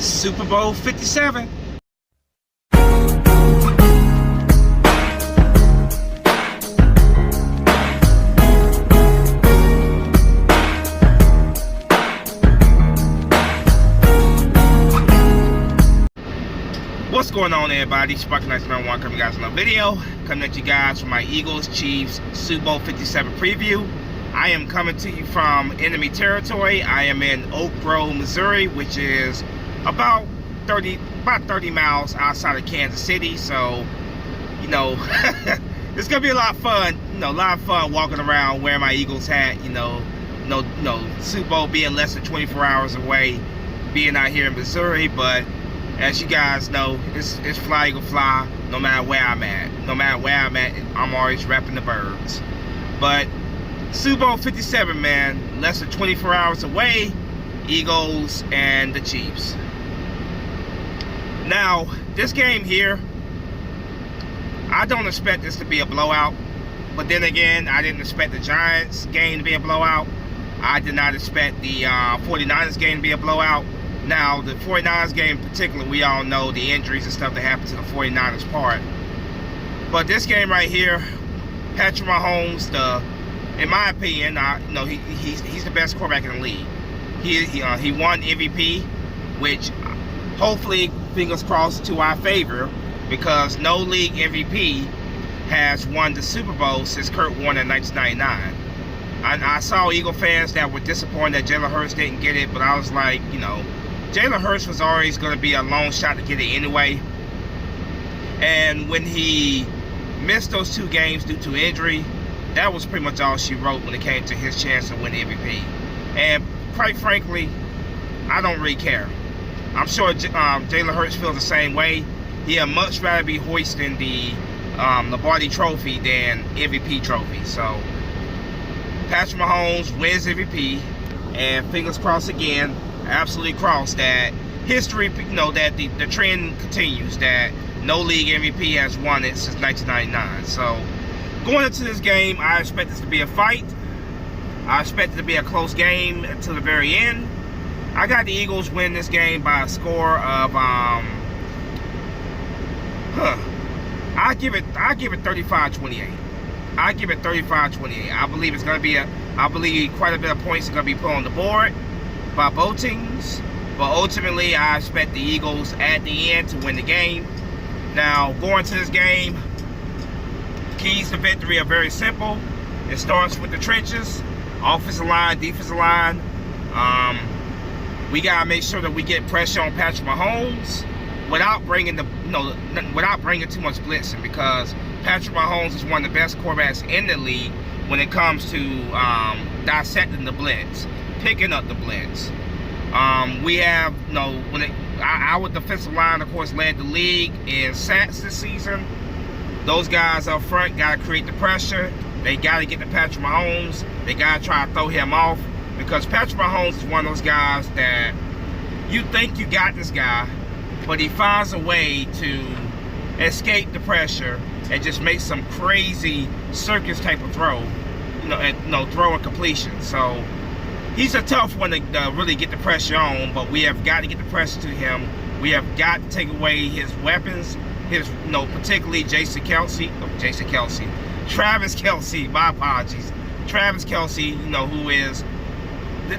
Super Bowl 57. What's going on, everybody? Sparky Nice Man 1 coming guys in another video. Coming at you guys from my Eagles Chiefs Super Bowl 57 preview. I am coming to you from enemy territory. I am in Oak Grove, Missouri, which is about 30 miles outside of Kansas City. So, you know, it's gonna be a lot of fun. You know, a lot of fun walking around wearing my Eagles hat. You know, Super Bowl being less than 24 hours away, being out here in Missouri, but as you guys know, it's fly eagle fly no matter where I'm at. No matter where I'm at, I'm always repping the birds. But Super Bowl 57, man, less than 24 hours away, Eagles and the Chiefs. Now, this game here, I don't expect this to be a blowout. But then again, I didn't expect the Giants game to be a blowout. I did not expect the 49ers game to be a blowout. Now, the 49ers game in particular, we all know the injuries and stuff that happened to the 49ers part. But this game right here, Patrick Mahomes, in my opinion, he's the best quarterback in the league. He won MVP, which hopefully, fingers crossed, to our favor, because no league MVP has won the Super Bowl since Kurt won in 1999. I saw Eagle fans that were disappointed that Jalen Hurts didn't get it, but I was like, you know, Jalen Hurts was always going to be a long shot to get it anyway. And when he missed those 2 games due to injury, that was pretty much all she wrote when it came to his chance to win the MVP. And quite frankly, I don't really care. I'm sure Jalen Hurts feels the same way. He'd much rather be hoisting the Lombardi Trophy than MVP trophy. So Patrick Mahomes wins MVP, and fingers crossed again, absolutely crossed, that history, you know, that the trend continues, that no league MVP has won it since 1999. So going into this game, I expect this to be a fight. I expect it to be a close game until the very end. I got the Eagles win this game by a score of I give it 35-28. I give it 35-28. I believe it's going to be I believe quite a bit of points are going to be put on the board by both teams. But ultimately, I expect the Eagles at the end to win the game. Now, going to this game, keys to victory are very simple. It starts with the trenches, offensive line, defensive line. We gotta make sure that we get pressure on Patrick Mahomes without bringing without bringing too much blitzing, because Patrick Mahomes is one of the best quarterbacks in the league when it comes to dissecting the blitz, picking up the blitz. We have, our defensive line, of course, led the league in sacks this season. Those guys up front got to create the pressure. They got to get to Patrick Mahomes. They got to try to throw him off, because Patrick Mahomes is one of those guys that you think you got this guy, but he finds a way to escape the pressure and just make some crazy circus type of throw, throw and completion. So he's a tough one to really get the pressure on, but we have got to get the pressure to him. We have got to take away his weapons, particularly Travis Kelce, my apologies. Travis Kelce, who is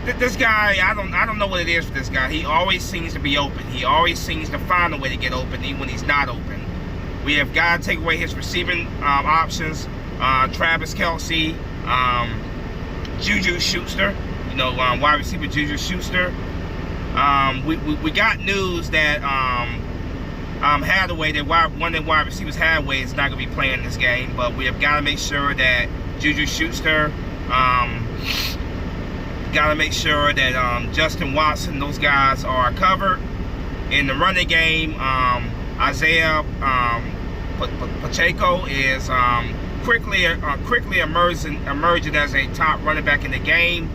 this guy. I don't know what it is with this guy. He always seems to be open. He always seems to find a way to get open, even when he's not open. We have got to take away his receiving options. Travis Kelce, Juju Schuster, wide receiver Juju Schuster. We got news that Hadaway, one of the wide receivers, Hadaway, is not going to be playing this game, but we have got to make sure that Juju Schuster, got to make sure that Justin Watson, those guys are covered. In the running game, Isaiah Pacheco is quickly emerging as a top running back in the game.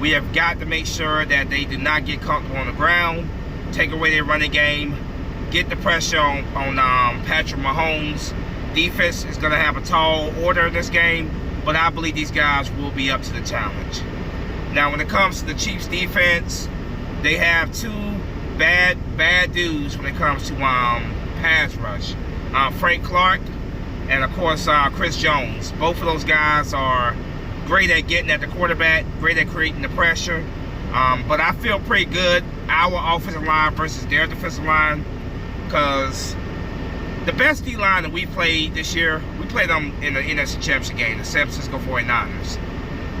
We have got to make sure that they do not get comfortable on the ground, take away their running game, get the pressure on Patrick Mahomes. Defense is going to have a tall order in this game, but I believe these guys will be up to the challenge. Now, when it comes to the Chiefs defense, they have two bad dudes when it comes to pass rush. Frank Clark and of course Chris Jones. Both of those guys are great at getting at the quarterback, great at creating the pressure. But I feel pretty good our offensive line versus their defensive line, because the best D-line that we played this year, we played them in the NFC Championship game, the San Francisco 49ers.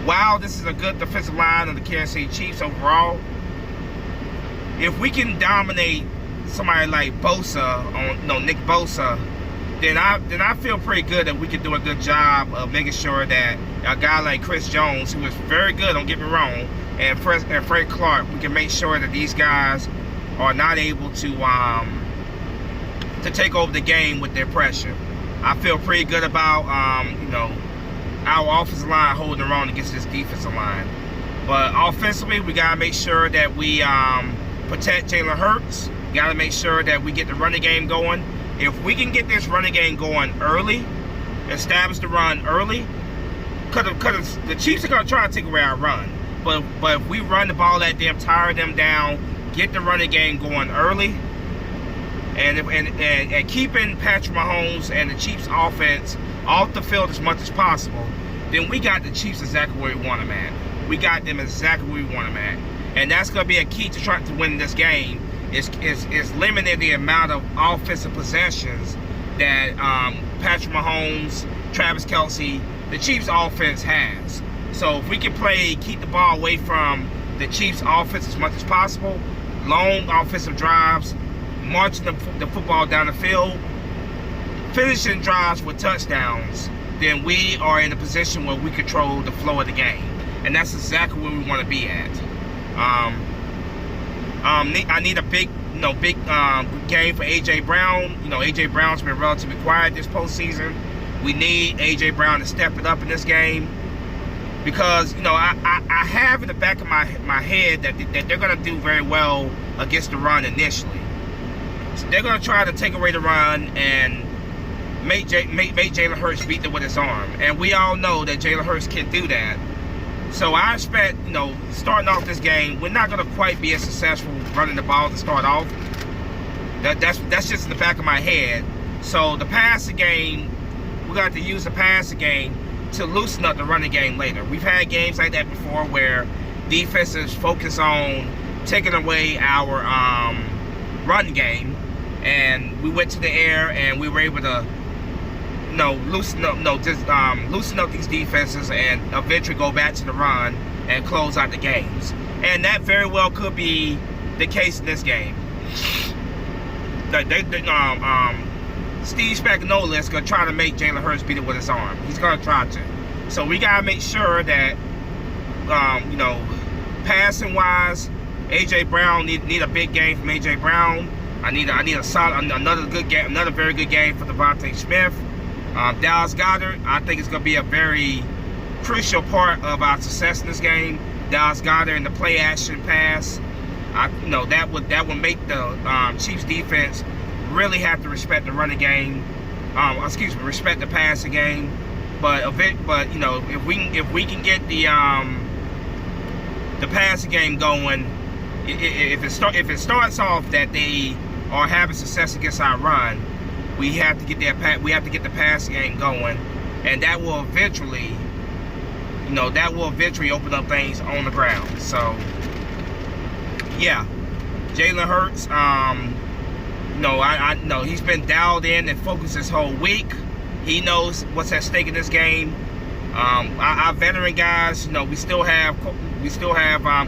While this is a good defensive line of the Kansas City Chiefs overall, if we can dominate somebody like Nick Bosa, then I feel pretty good that we can do a good job of making sure that a guy like Chris Jones, who is very good, don't get me wrong, and Frank Clark, we can make sure that these guys are not able to take over the game with their pressure. I feel pretty good about our offensive line holding their own against this defensive line. But offensively, we gotta make sure that we protect Jalen Hurts. We gotta make sure that we get the running game going. If we can get this running game going early, establish the run early, because the Chiefs are gonna try to take away our run. But if we run the ball at them, tire them down, get the running game going early, and keeping Patrick Mahomes and the Chiefs offense off the field as much as possible, then we got the Chiefs exactly where we want them at. We got them exactly where we want them at. And that's going to be a key to trying to win this game, is limiting the amount of offensive possessions that Patrick Mahomes, Travis Kelce, the Chiefs offense has. So if we can keep the ball away from the Chiefs offense as much as possible, long offensive drives, marching the football down the field, finishing drives with touchdowns, then we are in a position where we control the flow of the game. And that's exactly where we want to be at. I need a big game for A.J. Brown. A.J. Brown's been relatively quiet this postseason. We need A.J. Brown to step it up in this game, because I have in the back of my head that they're going to do very well against the run initially. So they're going to try to take away the run and make Jalen Hurts beat them with his arm. And we all know that Jalen Hurts can do that. So I expect, starting off this game, we're not going to quite be as successful running the ball to start off. That's just in the back of my head. So the passing game, we're going to have to use the passing game to loosen up the running game later. We've had games like that before where defenses focus on taking away our run game, and we went to the air and we were able to loosen up these defenses and eventually go back to the run and close out the games. And that very well could be the case in this game. Steve Spagnuolo is going to try to make Jalen Hurts beat it with his arm. He's going to try to. So we got to make sure that, passing wise, A.J. Brown need a big game from A.J. Brown. I need a solid, another good game, another very good game for Devontae Smith. Dallas Goedert, I think it's going to be a very crucial part of our success in this game. Dallas Goedert and the play action pass, that would make the Chiefs defense really have to respect the running game. Respect the passing game. But if we can get the passing game going, if it starts off that they are having success against our run, we have to get the passing game going, and that will eventually open up things on the ground. So yeah, Jalen Hurts, I know he's been dialed in and focused this whole week. He knows what's at stake in this game. Our veteran guys, we still have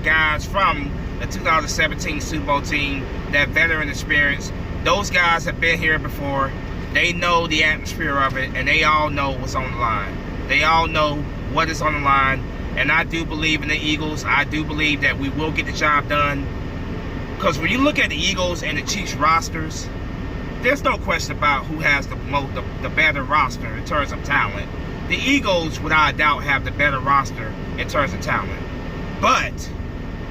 guys from the 2017 Super Bowl team, that veteran experience. Those guys have been here before. They know the atmosphere of it, and they all know what's on the line. They all know what is on the line, and I do believe in the Eagles. I do believe that we will get the job done, because when you look at the Eagles and the Chiefs rosters, there's no question about who has the better roster in terms of talent. The Eagles, without a doubt, have the better roster in terms of talent. But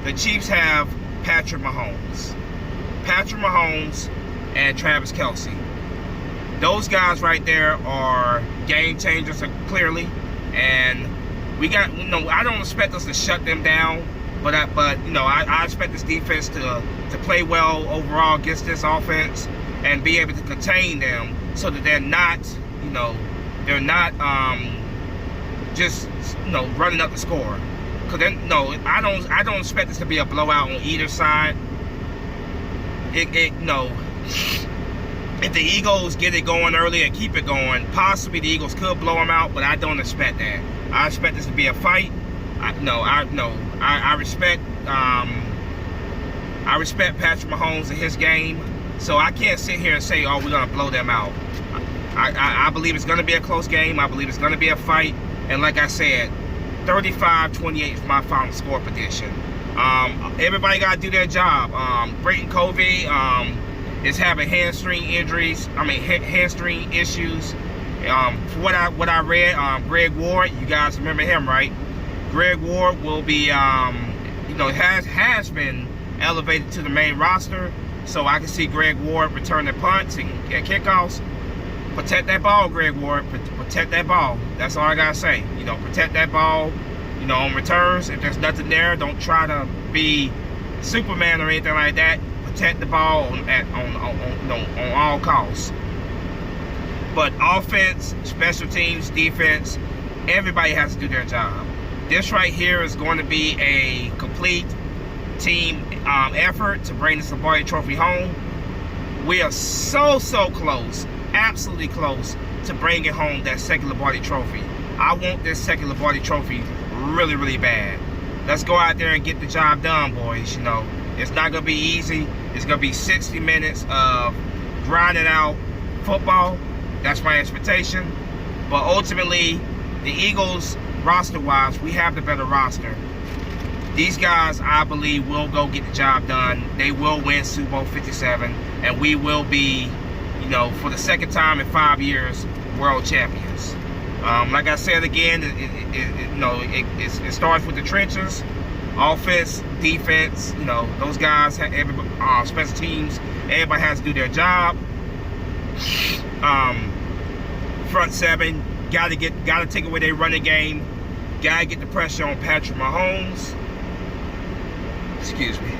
the Chiefs have Patrick Mahomes and Travis Kelce. Those guys right there are game changers, clearly. And we got, I don't expect us to shut them down, But you know, I expect this defense to play well overall against this offense and be able to contain them so that they're not, you know, just, you know, running up the score. Cause then, no, I don't expect this to be a blowout on either side. No. If the Eagles get it going early and keep it going, possibly the Eagles could blow them out, but I don't expect that. I expect this to be a fight. I respect Patrick Mahomes and his game, so I can't sit here and say, oh, we're gonna blow them out. I believe it's gonna be a close game. I believe it's gonna be a fight, and like I said, 35-28 is my final score prediction. Everybody got to do their job. Brayton Covey is having hamstring issues. For what I read, Greg Ward, you guys remember him, right? Greg Ward will be, has been elevated to the main roster, so I can see Greg Ward returning punts and kickoffs. Protect that ball, Greg Ward. Protect that ball. That's all I gotta say. You know, protect that ball. You know, on returns, if there's nothing there, don't try to be Superman or anything like that. Protect the ball on all costs. But offense, special teams, defense, everybody has to do their job. This right here is going to be a complete team effort to bring this Lombardi Trophy home. We are so close, absolutely close to bringing home that second Lombardi Trophy. I want this second Lombardi Trophy really bad. Let's go out there and get the job done, boys. You know, it's not gonna be easy. It's gonna be 60 minutes of grinding out football. That's my expectation. But ultimately, the Eagles, roster-wise, we have the better roster. These guys, I believe, will go get the job done. They will win Super Bowl 57, and we will be, you know, for the second time in 5 years, world champions. Like I said again, it starts with the trenches, offense, defense. You know, those guys, special teams, everybody has to do their job. Front seven, gotta take away their running game. Gotta get the pressure on Patrick Mahomes. Excuse me.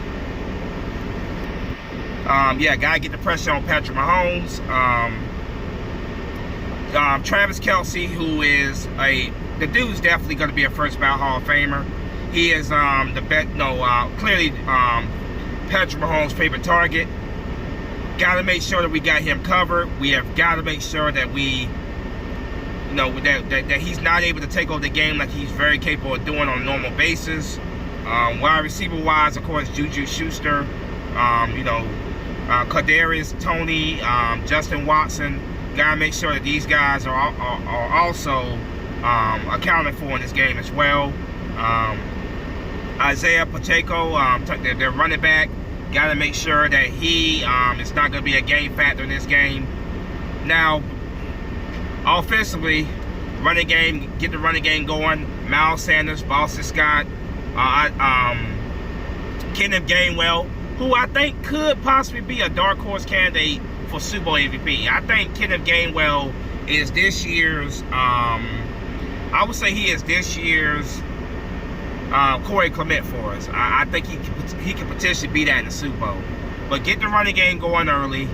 Gotta get the pressure on Patrick Mahomes. Travis Kelce, who is the dude's definitely going to be a first ballot Hall of Famer. He is clearly Patrick Mahomes' favorite target. Got to make sure that we got him covered. We have got to make sure that we, that he's not able to take over the game like he's very capable of doing on a normal basis. Wide receiver wise, of course, Juju Schuster, Kadarius Toney, Justin Watson. Gotta make sure that these guys are also accounted for in this game as well. Isaiah Pacheco, their running back, gotta make sure that he is not gonna be a game factor in this game. Now, offensively, running game, get the running game going. Miles Sanders, Boston Scott, Kenneth Gainwell, who I think could possibly be a dark horse candidate for Super Bowl MVP. I think Kenneth Gainwell is this year's, I would say he is this year's Corey Clement for us. I think he could potentially be that in the Super Bowl. But get the running game going early.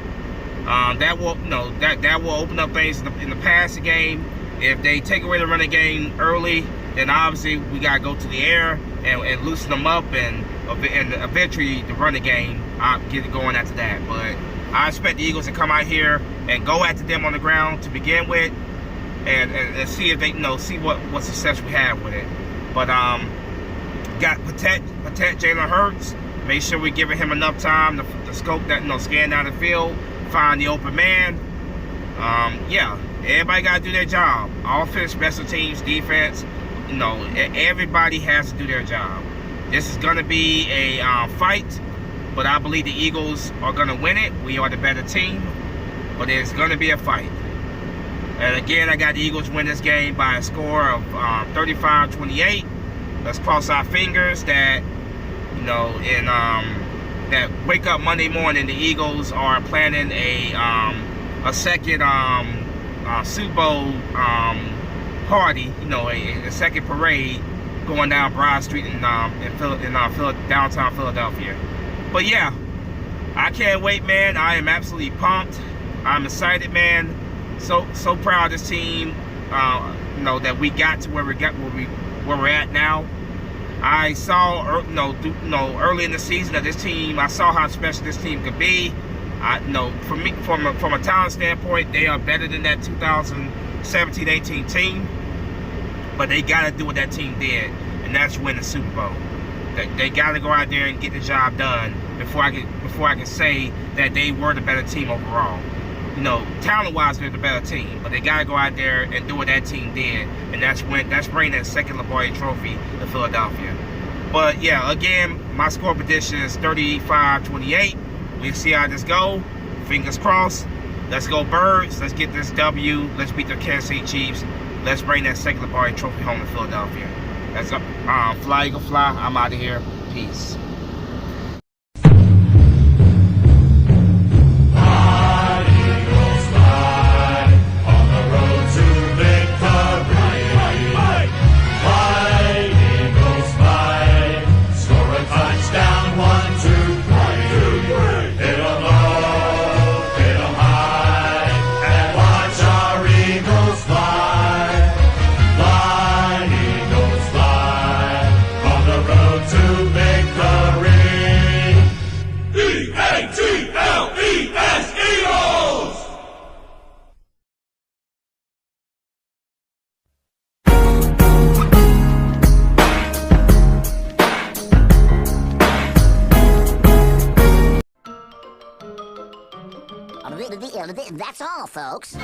That will open up things in the passing game. If they take away the running game early, then obviously we gotta go to the air and loosen them up, and eventually the running game get it going after that. But I expect the Eagles to come out here and go after them on the ground to begin with, and see if they see what success we have with it. But got protect Jalen Hurts. Make sure we're giving him enough time to scope that, scan down the field, find the open man. Everybody got to do their job. Offense, special teams, defense. Everybody has to do their job. This is going to be a fight, but I believe the Eagles are going to win it. We are the better team, but it's going to be a fight. And again, I got the Eagles win this game by a score of 35-28. Let's cross our fingers that, that wake up Monday morning, the Eagles are planning a second Super Bowl party, a second parade going down Broad Street in downtown Philadelphia. But yeah, I can't wait, man. I am absolutely pumped. I'm excited, man. So proud of this team. You know, that we got to where we're at now. I saw, early in the season that this team, I saw how special this team could be. For me, from a talent standpoint, they are better than that 2017-18 team. But they got to do what that team did, and that's win the Super Bowl. They got to go out there and get the job done before I can say that they were the better team overall. You know, talent-wise, they're the better team, but they got to go out there and do what that team did, and that's bring that second Lombardi Trophy to Philadelphia. But yeah, again, my score prediction is 35-28. We'll see how this go. Fingers crossed. Let's go Birds. Let's get this W. Let's beat the Kansas City Chiefs. Let's bring that second Lombardi Trophy home to Philadelphia. Let's go. Fly, Eagle, fly. I'm out of here. Peace. That's all, folks.